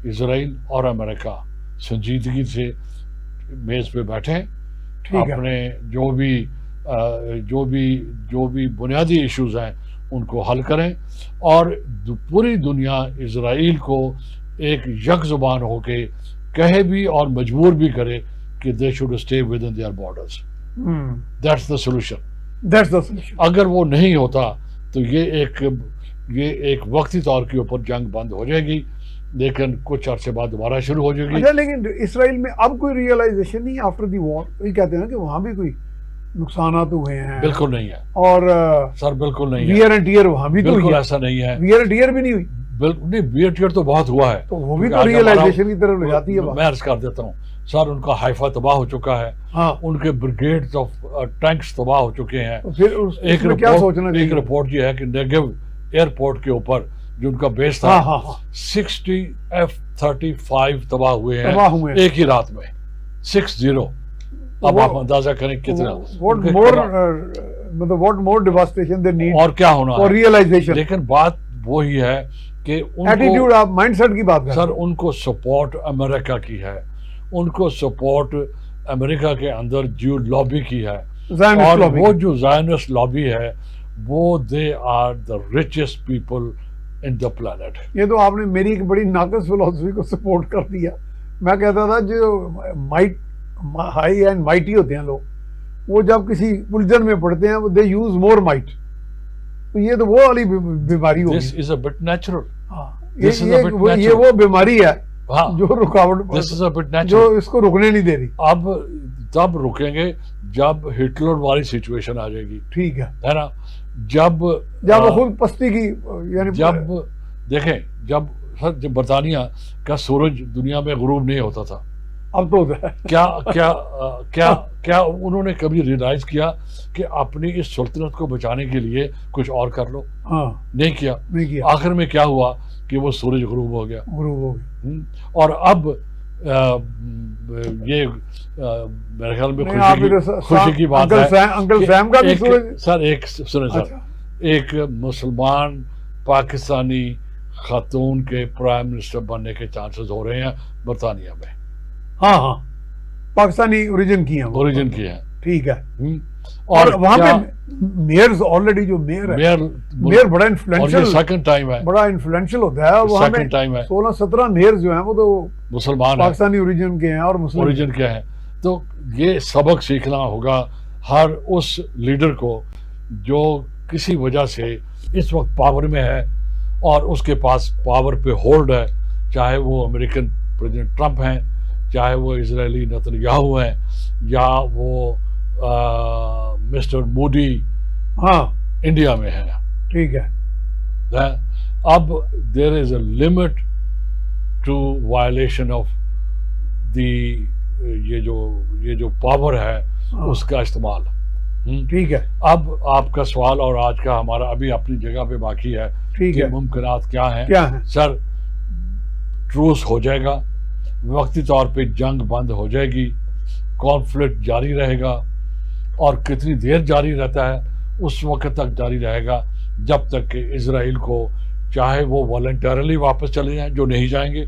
S2: اسرائیل اور امریکہ سنجیدگی سے میز پہ بیٹھیں, اپنے جو بھی بنیادی ایشوز ہیں ان کو حل کریں, اور پوری دنیا اسرائیل کو ایک یک زبان ہو کے کہے بھی اور مجبور بھی کرے کہ they should stay within their borders. That's the solution. اگر وہ نہیں ہوتا تو یہ ایک وقتی طور کے اوپر جنگ بند ہو جائے گی, لیکن کچھ عرصے بعد دوبارہ شروع ہو جائے گی.
S1: لیکن اسرائیل میں اب کوئی ریئلائزیشن نہیں آفٹر دی وار, یہ کہتے ہیں کہ وہاں بھی کوئی نقصانات ہوئے ہیں.
S2: بالکل نہیں ہے,
S1: اور
S2: سر بالکل نہیں ہے,
S1: ویئر اینڈ ٹیئر وہاں بھی
S2: بالکل ایسا نہیں ہے.
S1: ویئر اینڈ ٹیئر بھی نہیں ہوئی,
S2: بالکل نہیں, ویئر ٹیئر تو بہت ہوا ہے,
S1: تو وہ بھی تو ریئلائزیشن کی طرف لے جاتی ہے.
S2: میں عرض کر دیتا ہوں سر, ان کا حیفا تباہ ہو چکا ہے, ان کے بریگیڈز آف ٹینکس تباہ ہو چکے ہیں. ایک رپورٹ یہ ہے کہ نیگیو ایئرپورٹ کے اوپر جو ان کا بیس تھا 60 F-35 تباہ ہوئے ہیں ایک ہی رات میں, 60. اب آپ اندازہ کریں کتنا,
S1: what more devastation they need
S2: اور کیا ہونا
S1: for realization.
S2: لیکن بات وہی ہے کہ
S1: ایٹیٹیوڈ آپ مائنڈ سیٹ کی بات کر رہے
S2: سر ان کو سپورٹ امریکہ کی ہے, ان کو سپورٹ امریکہ کے اندر جو لابی کی ہے, اور وہ جو زائنسٹ لابی ہے وہ they are the richest people in the planet.
S1: یہ تو آپ نے میری ایک بڑی ناقص فلسفی کو سپورٹ کر دیا. میں کہتا تھا جو ہائی اینڈ مائٹی ہوتے ہیں لوگ, وہ جب کسی الجھن میں پڑتے ہیں وہ دے یوز مور مائٹ. تو یہ تو وہ والی بیماری ہوگی.
S2: دس از اے بٹ نیچرل.
S1: یہ وہ بیماری ہے جو رکاوٹ جو اس کو رکنے نہیں دے رہی.
S2: اب تب رکیں گے جب ہٹلر والی سچویشن آ جائے گی.
S1: ٹھیک ہے
S2: نا, جب
S1: وہ خود پستی کی, یعنی
S2: جب دیکھیں جب برطانیہ کا سورج دنیا میں غروب نہیں ہوتا تھا,
S1: اب تو ہوتا ہے.
S2: کیا انہوں نے کبھی ریئلائز کیا کہ اپنی اس سلطنت کو بچانے کے لیے کچھ اور کر لو؟ نہیں کیا. آخر میں کیا ہوا کہ وہ سورج غروب ہو گیا. اور اب یہ میرے خیال میں خوشی کی بات ہے سر, ایک سنیں سر, ایک مسلمان پاکستانی خاتون کے پرائم منسٹر بننے کے چانسز ہو رہے ہیں برطانیہ میں.
S1: ہاں پاکستانی اوریجن کی ہیں. ٹھیک ہے. اور وہاں پہ میئرز آلریڈی جو میئر بڑا انفلوئنشل,
S2: سیکنڈ ٹائم ہے,
S1: بڑا انفلوئنشل ہوتا ہے. وہاں میں 16-17 میئرز جو ہیں وہ تو
S2: مسلمان
S1: پاکستانی اوریجن کے ہیں اور مسلم
S2: اوریجن کے ہیں. تو یہ سبق سیکھنا ہوگا ہر اس لیڈر کو جو کسی وجہ سے اس وقت پاور میں ہے اور اس کے پاس پاور پہ ہولڈ ہے, چاہے وہ امریکن پریزیڈنٹ ٹرمپ ہیں, چاہے وہ اسرائیلی نتنیاہو ہیں, یا وہ مسٹر مودی انڈیا میں ہے.
S1: ٹھیک ہے.
S2: اب there is a limit to violation of the یہ جو پاور ہے اس کا استعمال.
S1: ٹھیک ہے.
S2: اب آپ کا سوال اور آج کا ہمارا ابھی اپنی جگہ پہ باقی ہے کہ ممکنات کیا ہیں. سر ٹروس ہو جائے گا, وقتی طور پہ جنگ بند ہو جائے گی, کانفلکٹ جاری رہے گا, اور کتنی دیر جاری رہتا ہے اس وقت تک جاری رہے گا جب تک کہ اسرائیل کو, چاہے وہ والنٹرلی واپس چلے جائیں, جو نہیں جائیں گے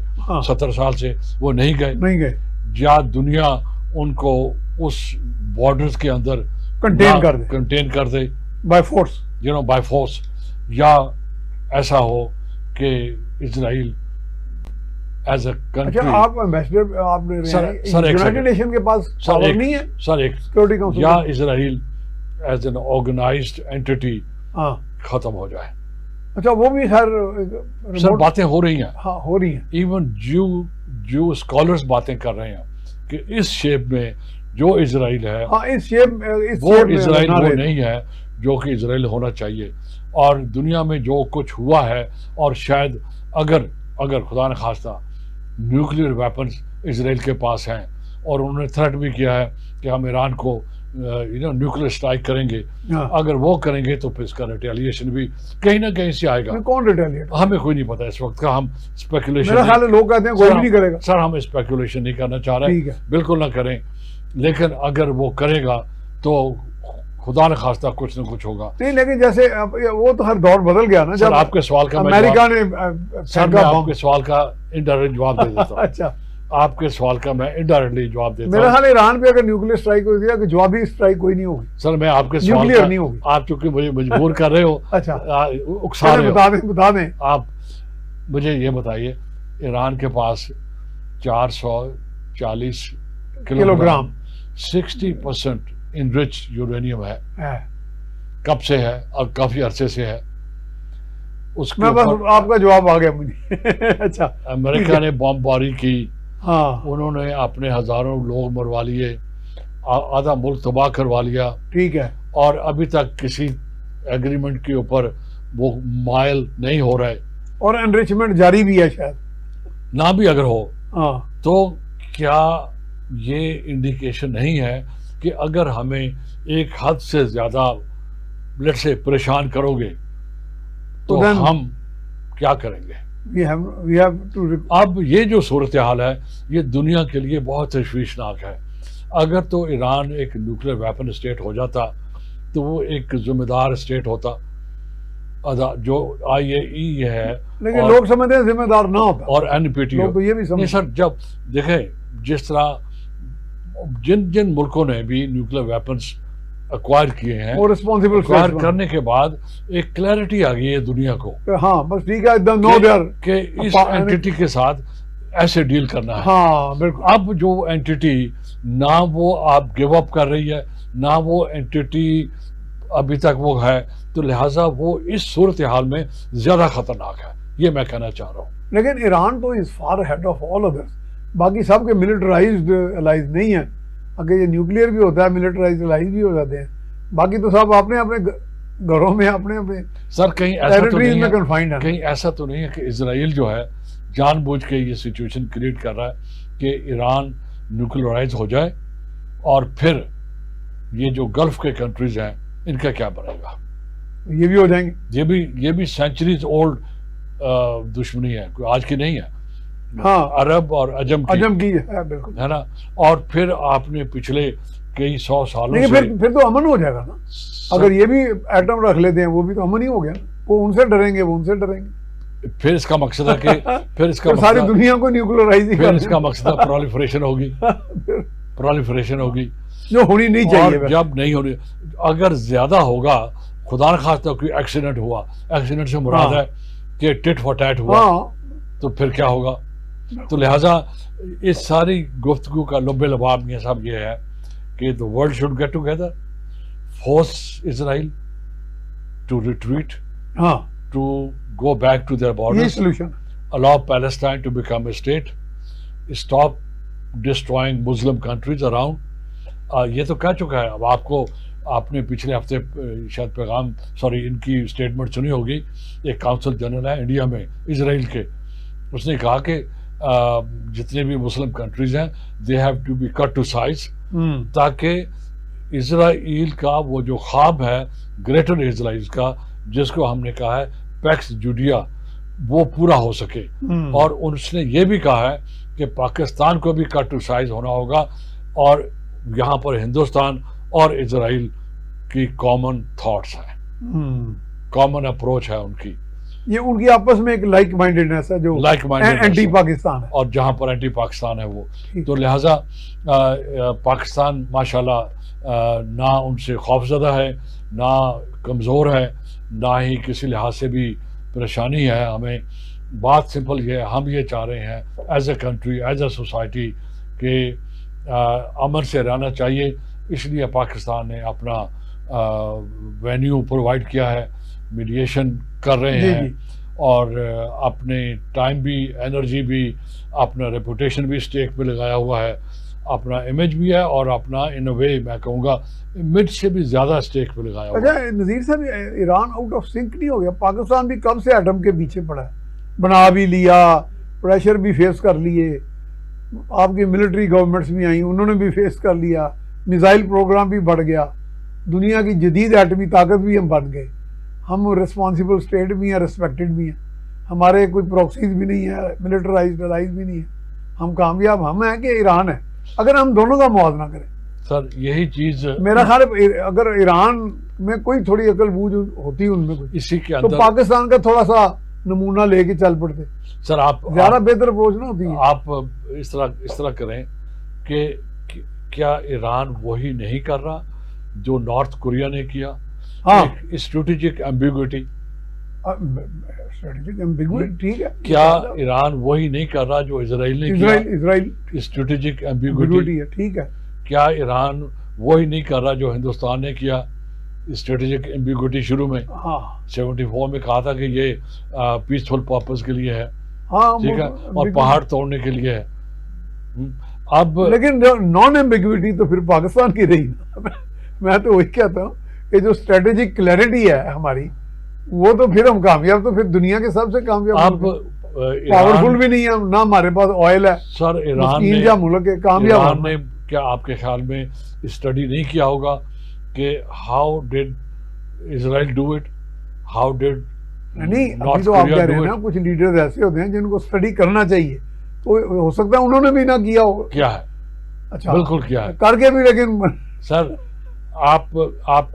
S2: 70 سال سے وہ نہیں گئے, یا دنیا ان کو اس بارڈرز کے اندر کنٹین کر دے
S1: بائی فورس,
S2: بائی فورس, یا ایسا ہو کہ اسرائیل ایز اے کنٹری.
S1: آپ ایمبیسڈر آپ نے یونائیٹڈ نیشن کے پاس پاور نہیں ہے
S2: سر, ایک
S1: سیکورٹی کونسل,
S2: یا اسرائیل ایز این آرگنائزڈ اینٹی ختم ہو جائے.
S1: اچھا وہ بھی خیر
S2: سر باتیں ہو رہی ہیں.
S1: ہاں ہو رہی ہیں.
S2: ایون جو اسکالرز باتیں کر رہے ہیں کہ اس شیپ میں جو اسرائیل ہے وہ اسرائیل وہ نہیں ہے جو کہ اسرائیل ہونا چاہیے. اور دنیا میں جو کچھ ہوا ہے, اور شاید اگر خدا نخواستہ نیوکلیر ویپنز اسرائیل کے پاس ہیں, اور انہوں نے تھریٹ بھی کیا ہے کہ ہم ایران کو نیوکلیر اسٹرائک کریں گے, اگر وہ کریں گے تو پھر اس کا ریٹیلیشن بھی کہیں نہ کہیں سے آئے گا.
S1: کون ریٹیلیٹ؟
S2: ہمیں کوئی نہیں پتا اس وقت کا. ہم اسپیکولیشن,
S1: میرا خیال ہے لوگ کہتے ہیں کوئی نہیں کرے گا.
S2: سر ہم اسپیکولیشن نہیں کرنا چاہ رہے, بالکل نہ کریں, لیکن اگر وہ کرے گا تو خدا نخواستہ کچھ نہ کچھ ہوگا.
S1: نہیں لیکن جیسے وہ تو ہر دور بدل گیا نا.
S2: سر آپ کے سوال کا
S1: امریکہ نے
S2: آپ کے سوال کا انڈائریکٹ جواب دے دیتا ہوں.
S1: اچھا
S2: آپ کے سوال کا میں انڈائریکٹلی جواب دیتا ہوں.
S1: میرا خیال ایران پہ اگر نیوکلیر اسٹرائک ہوئی تھی کہ جوابی اسٹرائک کوئی نہیں ہوگی.
S2: سر میں آپ کے سوال
S1: نیوکلیر نہیں ہوگی.
S2: آپ چونکہ مجھے مجبور کر رہے ہو,
S1: اچھا
S2: اکسا رہے ہو,
S1: بتا دیں.
S2: آپ مجھے یہ بتائیے, ایران کے پاس 440 کلو گرام 60% انرچ یورینیم ہے. کب سے ہے اور کافی عرصے سے ہے. اس کے
S1: بس آپ کا جواب آ گیا مجھے. اچھا
S2: امریکہ نے بم باری کی, انہوں نے اپنے ہزاروں لوگ مروا لیے, آدھا ملک تباہ کروا لیا.
S1: ٹھیک ہے.
S2: اور ابھی تک کسی ایگریمنٹ کے اوپر وہ مائل نہیں ہو رہے,
S1: اور انریچمنٹ جاری بھی ہے شاید.
S2: نہ بھی اگر ہو تو کیا یہ انڈیکیشن نہیں ہے کہ اگر ہمیں ایک حد سے زیادہ لیٹ سے پریشان کرو گے تو ہم کیا کریں گے؟ اب یہ جو صورتحال ہے یہ دنیا کے لیے بہت تشویشناک ہے. اگر تو ایران ایک نیوکلیر ویپن اسٹیٹ ہو جاتا تو وہ ایک ذمہ دار اسٹیٹ ہوتا, جو IAEA ہے
S1: لیکن لوگ سمجھتے ہیں ذمہ دار نہ ہوتا
S2: اور NPT
S1: لوگ تو یہ بھی
S2: نہیں
S1: سمجھتے
S2: سر. جب دیکھیں جس طرح جن ملکوں نے بھی نیوکلیر ویپنز ایکوائر کیے ہیں,
S1: وہ ریسپانسبل
S2: ایکوائر کرنے کے بعد ایک کلیئرٹی آ گئی ہے دنیا کو
S1: ہاں بس ٹھیک ہے نو دیئر
S2: کہ اس اینٹیٹی کے ساتھ ایسے ڈیل کرنا ہے.
S1: ہاں بالکل.
S2: اب جو اینٹیٹی نہ وہ آپ گیو اپ کر رہی ہے, نہ وہ اینٹیٹی ابھی تک وہ ہے, تو لہٰذا وہ اس صورتحال میں زیادہ خطرناک ہے, یہ میں کہنا چاہ رہا ہوں.
S1: لیکن ایران تو is far ahead of all others. باقی سب کے ملٹرائزڈ الائز نہیں ہیں. اگر یہ نیوکلیئر بھی ہوتا ہے ملٹرائزڈ الائز بھی ہو جاتے ہیں. باقی تو سب اپنے اپنے گھروں میں اپنے اپنے
S2: سر کہیں ایسا تو نہیں ہے,
S1: کنفائنڈ ہے.
S2: کہیں ایسا تو نہیں ہے کہ اسرائیل جو ہے جان بوجھ کے یہ سچویشن کریٹ کر رہا ہے کہ ایران نیوکلرائز ہو جائے اور پھر یہ جو گلف کے کنٹریز ہیں ان کا کیا بنے گا؟
S1: یہ بھی ہو جائیں گے.
S2: یہ بھی سینچریز اولڈ دشمنی ہے, کوئی آج کی نہیں ہے.
S1: ہاں
S2: عرب اور عجم
S1: کی ہے بالکل,
S2: ہے نا. اور پھر آپ نے پچھلے کئی 100 سالوں سے
S1: پھر تو امن ہو جائے گا نا. اگر یہ بھی ایٹم رکھ لیتے ہیں وہ بھی تو امن ہی ہو گیا. وہ ان سے ڈریں گے, وہ ان سے ڈریں گے.
S2: پھر اس کا مقصد ہے کہ پھر اس کا
S1: ساری دنیا کو نیوکلرائز
S2: پھر اس کا مقصد ہے پرولیفریشن ہوگی
S1: جو ہونی نہیں چاہیے.
S2: جب نہیں ہونی, اگر زیادہ ہوگا, خدا نخواستہ کوئی ایکسیڈنٹ ہوا, ایکسیڈنٹ سے مراد ہے کہ ٹٹ فار ٹیٹ ہوا, تو پھر کیا ہوگا؟ تو لہٰذا اس ساری گفتگو کا لب لباب یہ سب یہ ہے کہ the world should get together, force Israel to retreat, to go back to their borders, allow Palestine to become a state, stop destroying Muslim countries around. یہ تو کہہ چکا ہے. اب آپ نے پچھلے ہفتے شاید ان کی اسٹیٹمنٹ سنی ہوگی. ایک کاؤنسل جنرل ہے انڈیا میں اسرائیل کے, اس نے کہا کہ جتنے بھی مسلم کنٹریز ہیں they have to be cut to size, تاکہ اسرائیل کا وہ جو خواب ہے گریٹر اسرائیل کا, جس کو ہم نے کہا ہے پیکس جوڈیا, وہ پورا ہو سکے. اور اس نے یہ بھی کہا ہے کہ پاکستان کو بھی کٹ ٹو سائز ہونا ہوگا, اور یہاں پر ہندوستان اور اسرائیل کی کامن تھاٹس ہیں, کامن اپروچ ہے ان کی.
S1: یہ ان کی آپس میں ایک لائک مائنڈڈنس ہے جو اینٹی پاکستان ہے,
S2: اور جہاں پر اینٹی پاکستان ہے وہ. تو لہٰذا پاکستان ماشاءاللہ نہ ان سے خوفزدہ ہے, نہ کمزور ہے, نہ ہی کسی لحاظ سے بھی پریشانی ہے. ہمیں بات سمپل یہ ہے, ہم یہ چاہ رہے ہیں as a country, as a society, کہ امن سے رہنا چاہیے. اس لیے پاکستان نے اپنا وینیو پرووائڈ کیا ہے, میڈیشن کر رہے ہیں, اور اپنے ٹائم بھی, انرجی بھی, اپنا ریپوٹیشن بھی اسٹیک پہ لگایا ہوا ہے, اپنا امیج بھی ہے, اور اپنا ان وے میں کہوں گا امیج سے بھی زیادہ اسٹیک پہ لگایا ہوا ہے.
S1: اچھا نذیر صاحب, ایران آؤٹ آف سنک نہیں ہو گیا؟ پاکستان بھی کب سے ایٹم کے پیچھے پڑا ہے, بنا بھی لیا, پریشر بھی فیس کر لیے, آپ کی ملٹری گورنمنٹس بھی آئیں, انہوں نے بھی فیس کر لیا, میزائل پروگرام بھی بڑھ گیا, دنیا کی جدید ایٹمی طاقت بھی ہم بن گئے, ہم ریسپانسبل اسٹیٹ بھی ہیں, ریسپیکٹڈ بھی ہیں, ہمارے کوئی پروکسیز بھی نہیں ہے, ملٹرائزڈ الائز بھی نہیں ہے, ہم کامیاب ہم ہیں کہ ایران ہے, اگر ہم دونوں کا موازنہ کریں.
S2: سر یہی چیز
S1: میرا خیال ہے اگر ایران میں کوئی تھوڑی عقل بوجھ ہوتی ان میں کوئی,
S2: اسی کے
S1: تو
S2: اندر
S1: پاکستان کا تھوڑا سا نمونہ لے کے چل پڑتے.
S2: سر آپ
S1: زیادہ بہتر اپروچ نہ ہوتی ہے.
S2: آپ اس طرح کریں کہ کیا ایران وہی نہیں کر رہا جو نارتھ کوریا نے کیا؟ اسٹریٹجک ایمبیگوٹی,
S1: ٹھیک ہے,
S2: کیا ایران وہی نہیں کر رہا جو اسرائیل نے کیا؟
S1: اسرائیل
S2: اسٹریٹجک ایمبیگوٹی
S1: ہے, ٹھیک ہے.
S2: کیا ایران وہی نہیں کر رہا جو ہندوستان نے کیا؟ اسٹریٹجک ایمبیگوٹی شروع میں 74 میں کہا تھا کہ یہ پیسفل پرپز کے لیے ہے, ٹھیک ہے, اور پہاڑ توڑنے کے لیے ہے. اب
S1: لیکن نان ایمبیگوٹی تو پھر پاکستان کی رہی. میں تو وہی کہتا ہوں کہ جو اسٹریٹجک کلیئرٹی ہے ہماری, وہ تو پھر ہم کامیاب, تو پھر دنیا کے سب سے کامیاب, پاورفل بھی نہیں ہے, نہ ہمارے پاس آئل ہے.
S2: سر ایران نے کیا آپ کے خیال میں اسٹڈی نہیں کیا ہوگا کہ how did Israel do it, how did
S1: نہیں, ابھی تو آپ کہہ رہے ہیں نا کچھ لیڈرز ایسے ہوتے ہیں جن کو اسٹڈی کرنا چاہیے, تو ہو سکتا ہے انہوں نے بھی نہ کیا ہو.
S2: کیا ہے,
S1: اچھا
S2: بالکل کیا ہے,
S1: کر کے بھی. لیکن
S2: سر آپ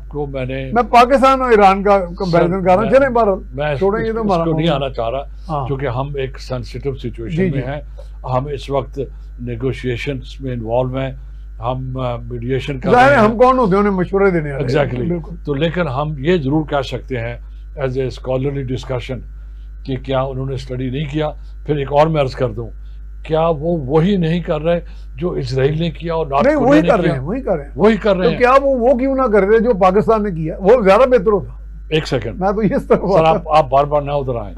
S2: کو
S1: میں پاکستان اور ایران کا کمپیریزن کر رہا ہوں. چلیں بہرحال
S2: میں
S1: چھوڑیں, یہ تو ہمارا
S2: نہیں آنا چاہ رہا کیونکہ ہم ایک سینسیٹیو سچویشن میں ہیں. ہم اس وقت نیگوشیشنز میں انوالو ہیں, ہم میڈیشن کر رہے ہیں.
S1: ہم کون ہوتے ہیں انہیں مشورے دینے والے؟
S2: ایگزیکٹلی. تو لیکن ہم یہ ضرور کہہ سکتے ہیں ایز اے اسکالرلی ڈسکشن کہ کیا انہوں نے اسٹڈی نہیں کیا. پھر ایک اور میں عرض کر دوں, کیا وہ وہی نہیں کر رہے جو اسرائیل نے کیا اور نارتھ کوریا نے کیا؟
S1: وہی کر رہے ہیں.
S2: ہیں.
S1: کیا وہ کیوں نہ کر رہے جو پاکستان نے کیا؟ وہ زیادہ بہتر ہوتا.
S2: ایک سیکنڈ
S1: میں تو اس طرح
S2: سر, آپ بار بار نہ ادھر آئیں.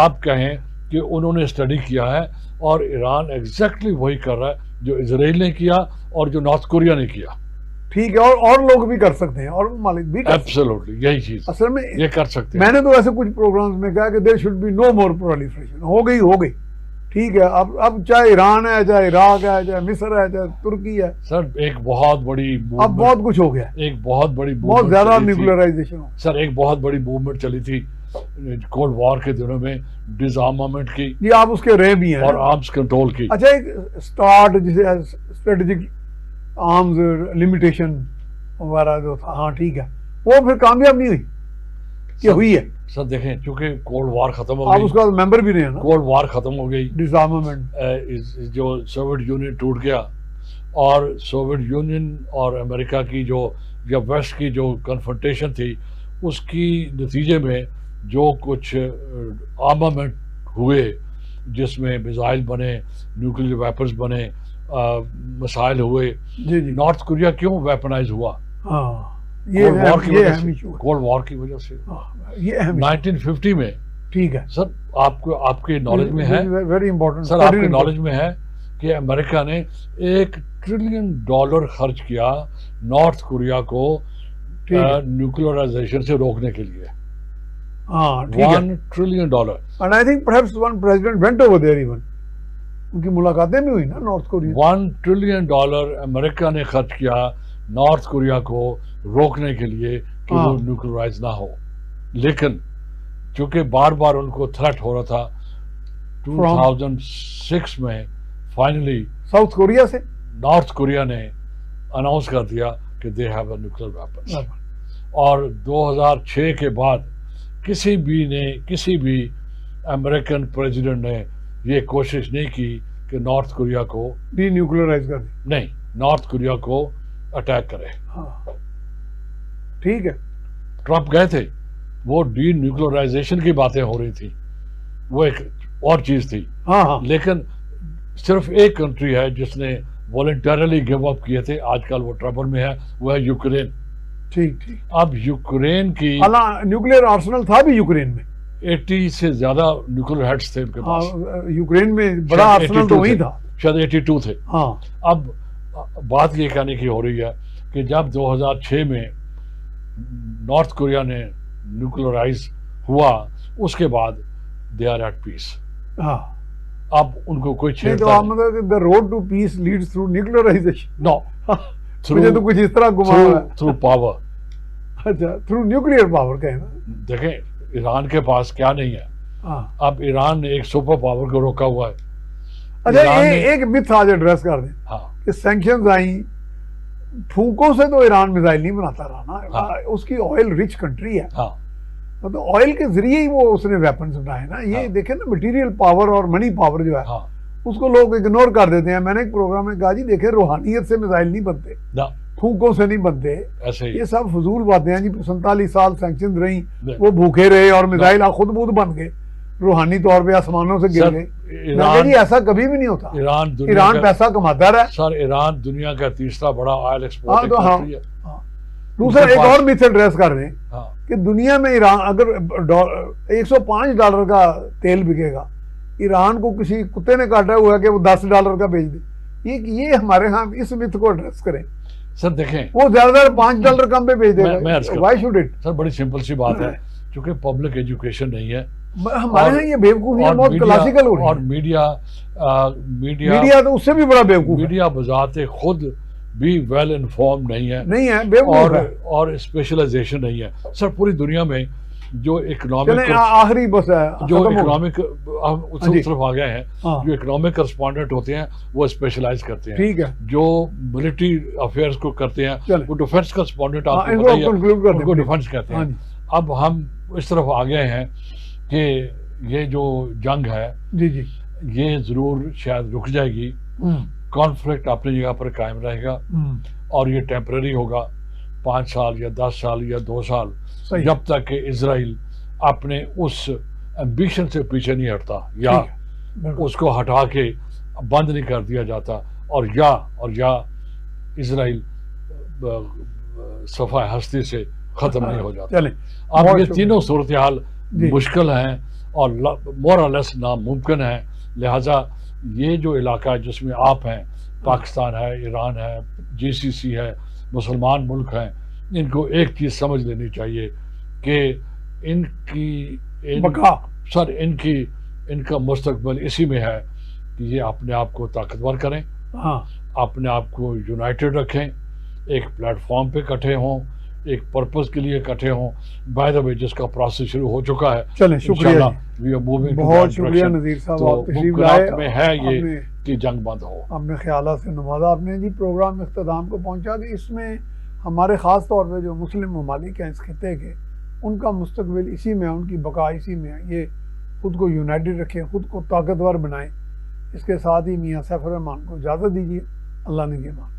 S2: آپ کہیں کہ انہوں نے اسٹڈی کیا ہے اور ایران ایگزیکٹلی وہی کر رہا ہے جو اسرائیل نے کیا اور جو نارتھ کوریا نے کیا.
S1: ٹھیک ہے, اور لوگ بھی کر سکتے ہیں, اور ممالک بھی کر سکتے ہیں.
S2: ایبسولوٹلی یہی چیز
S1: اصل میں
S2: یہ کر سکتے ہیں.
S1: میں نے تو ایسے کچھ پروگرامز میں کہا کہ there should be no more proliferation. ہو گئی. ٹھیک ہے, اب چاہے ایران ہے, چاہے عراق ہے, چاہے مصر ہے, چاہے ترکی ہے.
S2: سر ایک بہت بڑی
S1: اب بہت کچھ ہو گیا,
S2: ایک بہت بڑی
S1: بہت زیادہ نیوکلرائزیشن ہو.
S2: سر ایک بہت بڑی موومنٹ چلی تھی کولڈ وار کے دنوں میں, ڈس آرمامنٹ کی.
S1: یہ آپ اس کے رہے بھی ہیں,
S2: اور آرمز کنٹرول کی.
S1: اچھا, ایک سٹارٹ جسے اسٹریٹجک آرمز لمیٹیشن وغیرہ جو تھا, ہاں ٹھیک ہے, وہ پھر کامیاب نہیں ہوئی کہ ہوئی ہے؟
S2: سر دیکھیں, چونکہ کولڈ وار ختم ہو
S1: آپ
S2: گئی,
S1: اس کا ممبر بھی نہیں ہے نا.
S2: کولڈ وار ختم ہو گئی,
S1: ڈس آرمامنٹ
S2: جو سوویت یونین ٹوٹ گیا, اور سوویت یونین اور امریکہ کی جو یا ویسٹ کی جو کنفرنٹیشن تھی, اس کی نتیجے میں جو کچھ آرمامنٹ ہوئے جس میں میزائل بنے, نیوکلیر ویپنز بنے, مسائل ہوئے.
S1: جی
S2: نارتھ کوریا کیوں ویپنائز ہوا؟ کولڈ وار کی وجہ سے.
S1: یہ
S2: 1950 میں.
S1: ٹھیک ہے
S2: سر, آپ کے نالج میں ہے,
S1: ویری امپورٹنٹ
S2: سر آپ کے نالج میں ہے کہ امریکہ نے $1 ٹریلین خرچ کیا نارتھ کوریا کو نیوکلرائزیشن سے روکنے کے لیے. $1 trillion.
S1: And I think perhaps one president went over there even. ان کی ملاقاتیں بھی ہوئی نا نارتھ کوریا.
S2: $1 ٹریلین امریکہ نے خرچ کیا نارتھ کوریا کو روکنے کے لیے کہ وہ نیوکلرائز نہ ہو. لیکن چونکہ بار بار ان کو تھریٹ ہو رہا تھا, 2006 میں فائنلی
S1: ساؤتھ کوریا سے
S2: نارتھ کوریا نے اناؤنس کر دیا کہ they have a nuclear weapons. اور 2006 کے بعد کسی بھی امریکن پریزیڈنٹ نے یہ کوشش نہیں کی کہ نارتھ کوریا کو
S1: ڈی نیوکلرائز کر دیں.
S2: نہیں, نارتھ کوریا کو اٹیک کرے.
S1: ٹھیک ہے,
S2: ٹرمپ گئے تھے, وہ ڈی نیوکلرائزیشن کی باتیں ہو رہی تھی, وہ ایک اور چیز تھی. لیکن صرف ایک کنٹری ہے جس نے والنٹیرلی گیو اپ کیے تھے, آج کل وہ ٹربل میں ہے, وہ ہے یوکرین.
S1: ٹھیک.
S2: اب یوکرین کی
S1: نیوکلیر آرسنل تھا بھی یوکرین میں,
S2: 80 سے زیادہ نیوکلیر ہیڈز تھے ان کے پاس.
S1: یوکرین میں بڑا آرسنل تو وہی تھا,
S2: شاید 82 تھے. اب بات یہ کہنے کی ہو رہی ہے کہ جب 2006 میں نارتھ کوریا نے نیوکلرائز ہوا, اس کے بعد دے آر ایٹ پیس. اب ان کو کوئی چھیڑتا نہیں.
S1: the road to peace leads through nuclearization.
S2: No.
S1: مجھے تو کچھ اس طرح گمان ہے.
S2: Through power.
S1: اچھا, through nuclear power کہنا.
S2: دیکھیں ایران کے پاس کیا نہیں ہے. اب ایران نے ایک سپر پاور کو روکا ہوا ہے.
S1: اچھا, ایک متھ آج ایڈریس کر دیں کہ سینکشنز آئیں, پھونکوں سے تو ایران میزائل نہیں بناتا رہا نا, اس کی آئل رچ کنٹری ہے, مطلب آئل کے ذریعے ہی وہ اس نے ویپنز بنائے نا. یہ دیکھیں نا, مٹیریل پاور اور منی پاور جو ہے اس کو لوگ اگنور کر دیتے ہیں. میں نے ایک پروگرام میں کہا جی دیکھیں, روحانیت سے میزائل نہیں بنتے, پھونکوں سے نہیں بنتے, یہ سب فضول باتیں ہیں جی. 47 سال سینکشن رہی, وہ بھوکے رہے اور میزائل خود بہت بن گئے, روحانی طور پہ آسمانوں سے گر گئے. جی ایسا کبھی بھی نہیں ہوتا. ایران پیسہ کماتا رہا.
S2: سر ایران دنیا کا تیسرا بڑا آئل ایکسپورٹنگ کنٹری ہے.
S1: دوسرا ایک اور متھ ایڈریس کر رہے ہیں کہ دنیا میں ایران اگر $105 کا تیل بکے گا, ایران کو کسی کتے نے کاٹا ہوا ہے کہ وہ $10 کا بیچ دے. یہ ہمارے ہاں اس متھ کو ایڈریس کریں.
S2: سر دیکھیں,
S1: وہ زیادہ تر $5 کم پہ بیچ دے گا. Why should it?
S2: سر بڑی سمپل سی بات ہے, چونکہ پبلک ایجوکیشن نہیں ہے
S1: ہمارے ہاں. یہ بیوقوفیاں بہت کلاسیکل ہو رہی ہیں.
S2: اور
S1: میڈیا تو اس سے بھی بڑا بیوقوف ہے.
S2: میڈیا بذات خود بھی ویل انفارم نہیں ہے,
S1: بیوقوف ہے,
S2: اور اسپیشلائزیشن نہیں ہے. سر پوری دنیا میں جو اکنامک
S1: چلیں آخری بس ہے
S2: جو
S1: ختم ہو گیا۔
S2: اکنامک ہم اس
S1: جی۔
S2: طرف آ گئے ہیں،
S1: ہاں
S2: جو اکنامک کرسپونڈنٹ ہوتے ہیں وہ اسپیشلائز کرتے ہیں،
S1: ٹھیک ہے،
S2: جو ملٹری افیئرس کو کرتے ہیں
S1: چلیں
S2: وہ ڈیفینس کرسپونڈنٹ آپ
S1: ان
S2: کو
S1: کو
S2: پتہ ہی ہے،
S1: کنکلوڈ کر
S2: ان کو
S1: دیں
S2: ڈیفینس کہتے
S1: ہاں
S2: ہیں۔
S1: جی
S2: اب ہم اس طرف آ گئے ہیں کہ یہ جو جنگ ہے
S1: جی جی
S2: یہ ضرور شاید رک جائے گی، کانفلکٹ اپنی جگہ پر قائم رہے گا اور یہ ٹیمپرری ہوگا، 5 سال یا 10 سال یا 2 سال،
S1: صحیح
S2: جب تک کہ اسرائیل اپنے اس ایمبیشن سے پیچھے نہیں ہٹتا یا
S1: ٹھیک ہے بالکل
S2: اس کو ہٹا کے بند نہیں کر دیا جاتا، اور یا اسرائیل صفحہ ہستی سے ختم نہیں ہو جاتا۔
S1: چلیں
S2: اب
S1: بہت
S2: یہ
S1: شکریہ
S2: تینوں صورتحال
S1: جی
S2: مشکل ہیں اور مور اور لیس ناممکن ہیں، لہٰذا یہ جو علاقہ ہے جس میں آپ ہیں، پاکستان ہے، ایران ہے، GCC ہے، مسلمان ملک ہیں، ان کو ایک چیز سمجھ لینی چاہیے کہ
S1: بقا
S2: ان کا مستقبل اسی میں ہے کہ یہ اپنے آپ کو طاقتور کریں،
S1: ہاں
S2: اپنے آپ کو یونائٹڈ رکھیں، ایک پلیٹ فارم پہ اکٹھے ہوں، ایک پرپز کے لیے اکٹھے ہوں، بائی دا وے جس کا پروسیس شروع ہو چکا ہے،
S1: چلیں شکریہ
S2: انشاءاللہ we are moving to
S1: بہت
S2: that
S1: شکریہ
S2: direction۔
S1: نذیر صاحب،
S2: تو
S1: آپ تشریف لائے،
S2: ممکنات میں ہے یہ
S1: آپ نے
S2: کہ جنگ بند ہو۔
S1: اپنے خیالات سے نوازا آپ نے جی، پروگرام اختتام کو پہنچا دی۔ اس میں ہمارے خاص طور پہ جو مسلم ممالک ہیں اس خطے کے، ان کا مستقبل اسی میں ہے، ان کی بقا اسی میں ہے، یہ خود کو یونائٹڈ رکھیں، خود کو طاقتور بنائیں۔ اس کے ساتھ ہی میاں سیف الرحمان کو اجازت دیجیے، اللہ نگہبان۔